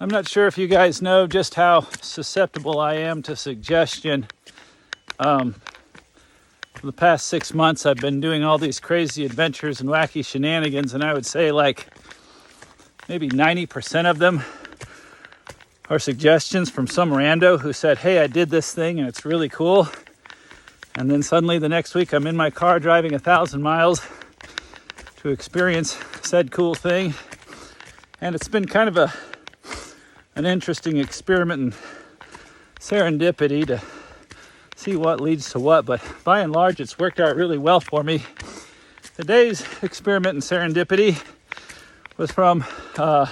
I'm not sure if you guys know just how susceptible I am to suggestion. For the past 6 months, I've been doing all these crazy adventures and wacky shenanigans, and I would say like maybe 90% of them are suggestions from some rando who said, hey, I did this thing and it's really cool. And then suddenly the next week I'm in my car driving 1,000 miles to experience said cool thing. And it's been kind of an interesting experiment in serendipity to see what leads to what, but by and large it's worked out really well for me. Today's experiment in serendipity was from a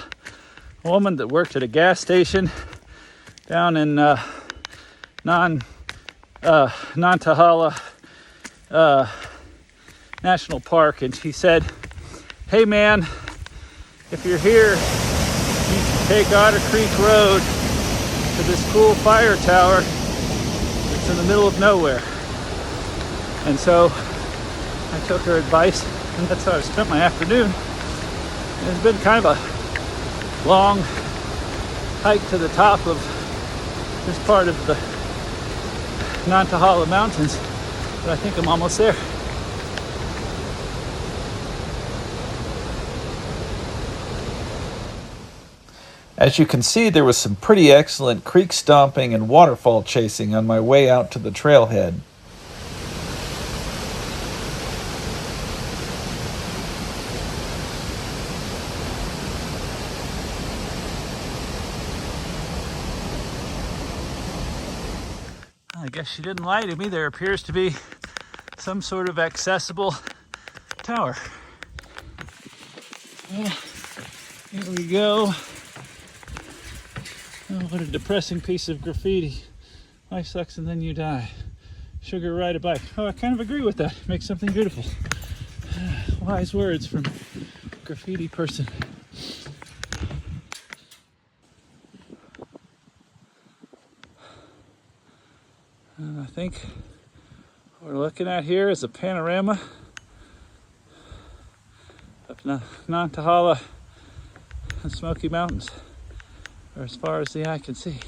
woman that worked at a gas station down in Nantahala National Park, and she said, hey man, if you're here, you should take Otter Creek Road to this cool fire tower that's in the middle of nowhere. And so I took her advice, and that's how I spent my afternoon. And it's been kind of a long hike to the top of this part of the Nantahala Mountains, but I think I'm almost there. As you can see, there was some pretty excellent creek stomping and waterfall chasing on my way out to the trailhead. I guess she didn't lie to me. There appears to be some sort of accessible tower. Well, here we go. Oh, what a depressing piece of graffiti. Life sucks and then you die. Sugar, ride a bike. Oh, I kind of agree with that. Make something beautiful. Wise words from graffiti person. And I think what we're looking at here is a panorama of Nantahala and Smoky Mountains, or as far as the eye can see.